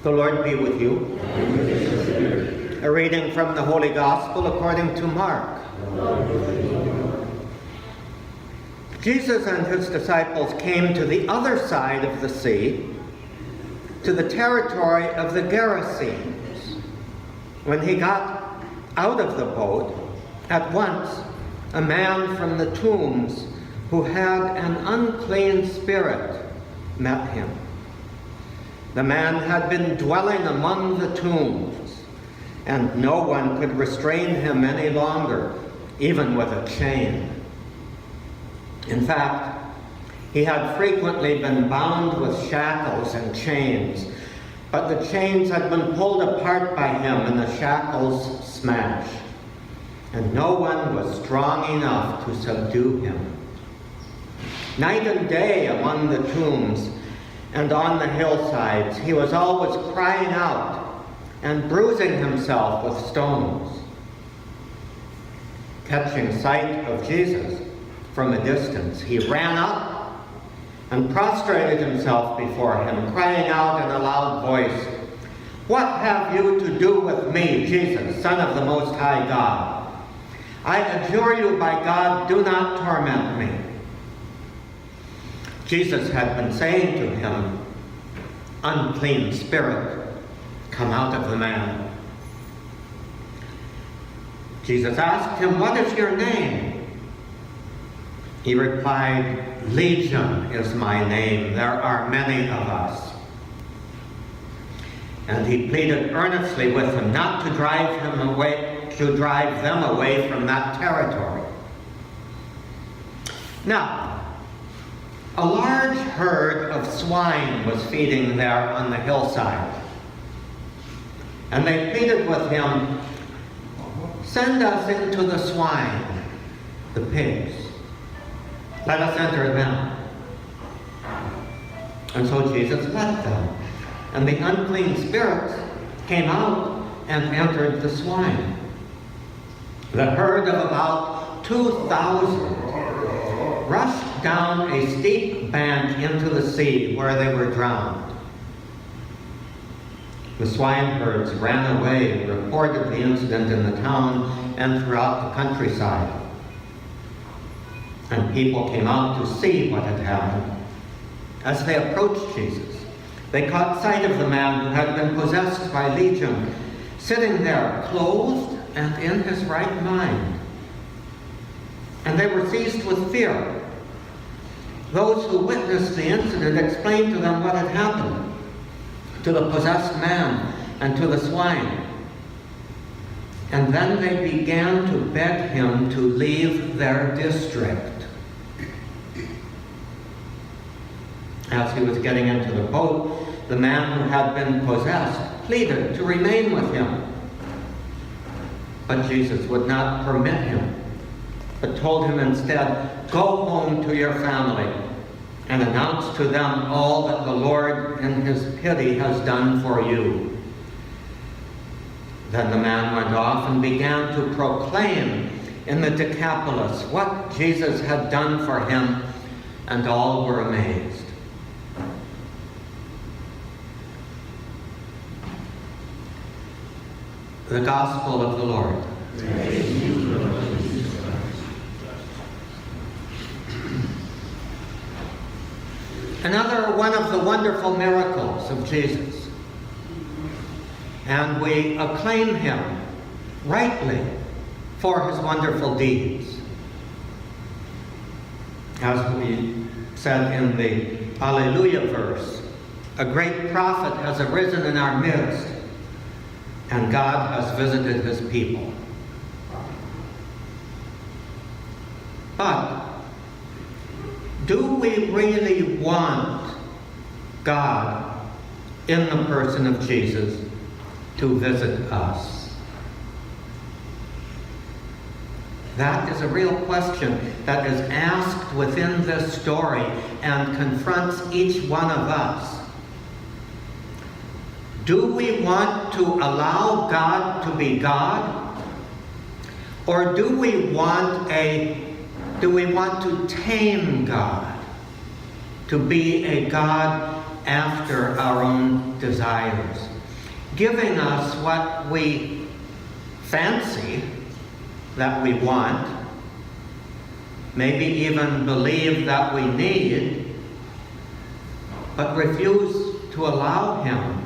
The Lord be with you. A reading from the Holy Gospel according to Mark. Jesus and his disciples came to the other side of the sea, to the territory of the Gerasenes. When he got out of the boat, at once a man from the tombs who had an unclean spirit met him. The man had been dwelling among the tombs, and no one could restrain him any longer, even with a chain. In fact, he had frequently been bound with shackles and chains, but the chains had been pulled apart by him and the shackles smashed, and no one was strong enough to subdue him. Night and day among the tombs and on the hillsides, he was always crying out and bruising himself with stones. Catching sight of Jesus from a distance, he ran up and prostrated himself before him, crying out in a loud voice, "What have you to do with me, Jesus, Son of the Most High God? I adjure you by God, do not torment me." Jesus had been saying to him, "Unclean spirit, come out of the man." Jesus asked him, "What is your name?" He replied, "Legion is my name. There are many of us." And he pleaded earnestly with him not to drive them away from that territory. Now, a large herd of swine was feeding there on the hillside. And they pleaded with him, "Send us into the swine, the pigs. Let us enter them." And so Jesus let them. And the unclean spirits came out and entered the swine. The herd of about 2,000 rushed down a steep bank into the sea where they were drowned. The swineherds ran away and reported the incident in the town and throughout the countryside. And people came out to see what had happened. As they approached Jesus, they caught sight of the man who had been possessed by Legion, sitting there, clothed and in his right mind. And they were seized with fear. Those who witnessed the incident explained to them what had happened to the possessed man and to the swine. And then they began to beg him to leave their district. As he was getting into the boat, the man who had been possessed pleaded to remain with him. But Jesus would not permit him, but told him instead, "Go home to your family and announce to them all that the Lord in his pity has done for you." Then the man went off and began to proclaim in the Decapolis what Jesus had done for him, and all were amazed. The Gospel of the Lord. Another one of the wonderful miracles of Jesus. And we acclaim him rightly for his wonderful deeds. As we said in the Alleluia verse, a great prophet has arisen in our midst, and God has visited his people. But do we really want God, in the person of Jesus, to visit us? That is a real question that is asked within this story and confronts each one of us. Do we want to allow God to be God? Or do we want to tame God, to be a God after our own desires giving us what we fancy that we want, maybe even believe that we need, but refuse to allow Him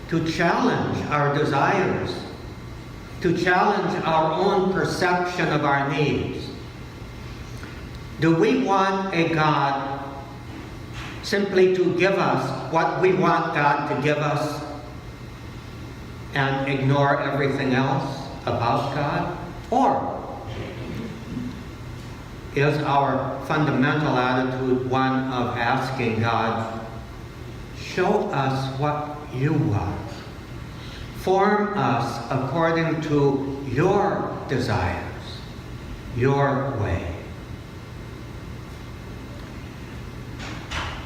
to challenge our desires, to challenge our own perception of our needs. Do we want a God simply to give us what we want God to give us and ignore everything else about God? Or is our fundamental attitude one of asking God, show us what you want. Form us according to your desires, your way.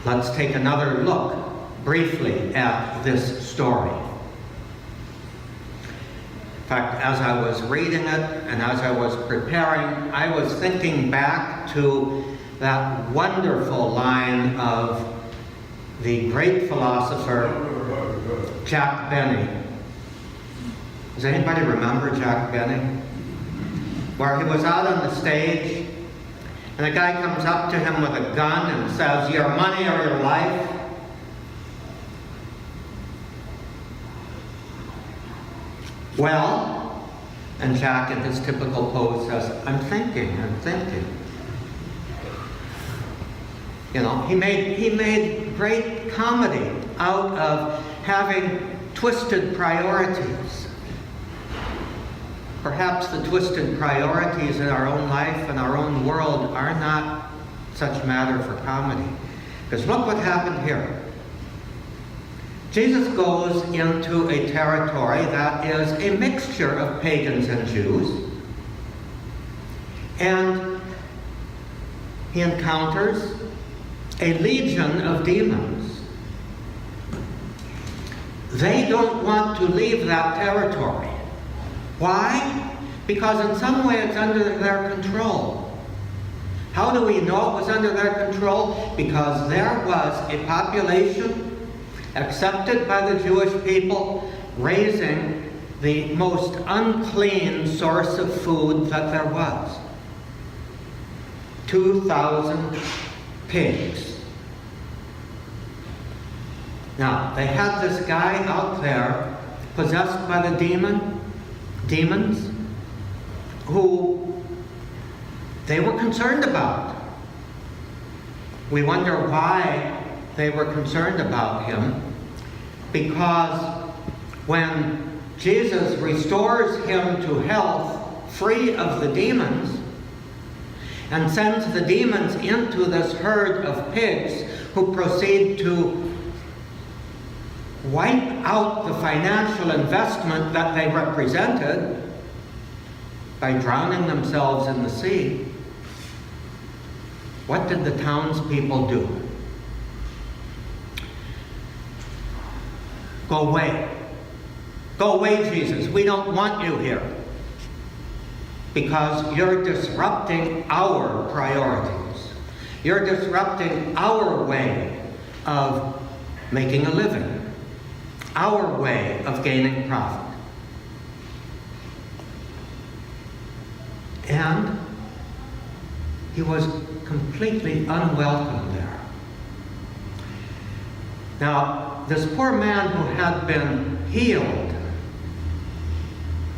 Let's take another look briefly at this story. In fact, as I was reading it and as I was preparing, I was thinking back to that wonderful line of the great philosopher Jack Benny. Does anybody remember Jack Benny? Where he was out on the stage and a guy comes up to him with a gun and says, your money or your life? Well, and Jack in his typical pose says, I'm thinking. You know, he made great comedy out of having twisted priorities. Perhaps the twisted priorities in our own life and our own world are not such matter for comedy. Because look what happened here. Jesus goes into a territory that is a mixture of pagans and Jews. And he encounters a legion of demons. They don't want to leave that territory. Why? Because in some way it's under their control. How do we know it was under their control? Because there was a population accepted by the Jewish people raising the most unclean source of food that there was. 2,000 pigs. Now, they had this guy out there possessed by the demons, who they were concerned about. We wonder why they were concerned about him, because when Jesus restores him to health, free of the demons, and sends the demons into this herd of pigs who proceed to wipe out the financial investment that they represented by drowning themselves in the sea, what did the townspeople do? Go away. Go away, Jesus. We don't want you here. Because you're disrupting our priorities. You're disrupting our way of making a living. Our way of gaining profit. And he was completely unwelcome there. Now, this poor man who had been healed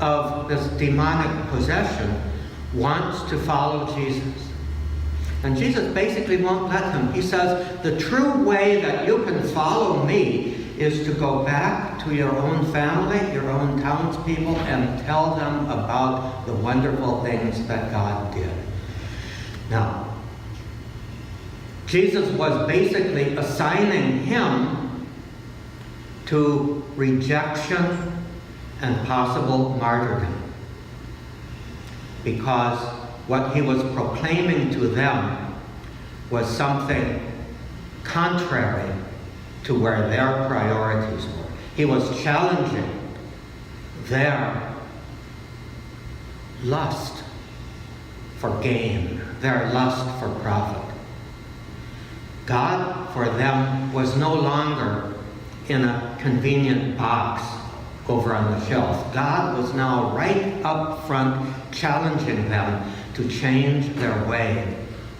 of this demonic possession wants to follow Jesus. And Jesus basically won't let him. He says, the true way that you can follow me is to go back to your own family, your own townspeople, and tell them about the wonderful things that God did. Now, Jesus was basically assigning him to rejection and possible martyrdom, because what he was proclaiming to them was something contrary to where their priorities were. He was challenging their lust for gain, their lust for profit. God, for them, was no longer in a convenient box over on the shelf. God was now right up front challenging them to change their way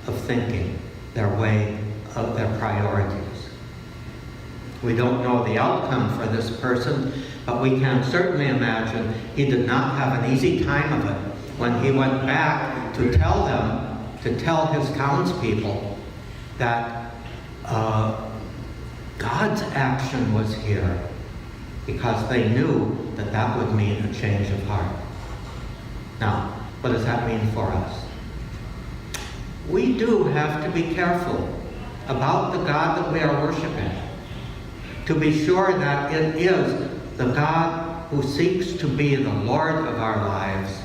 of thinking, their way of their priorities. We don't know the outcome for this person, but we can certainly imagine he did not have an easy time of it when he went back to tell them, to tell his townspeople that God's action was here, because they knew that that would mean a change of heart. Now, what does that mean for us? We do have to be careful about the God that we are worshiping, to be sure that it is the God who seeks to be the Lord of our lives,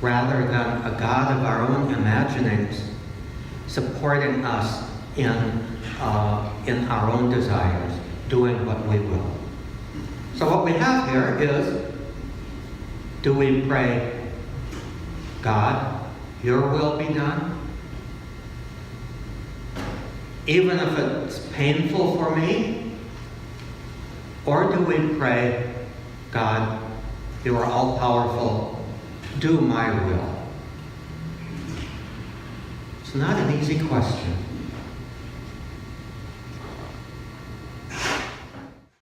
rather than a God of our own imaginings, supporting us in our own desires, doing what we will. So what we have here is, do we pray, God, your will be done? Even if it's painful for me? Or do we pray, God, you are all-powerful, do my will? It's not an easy question.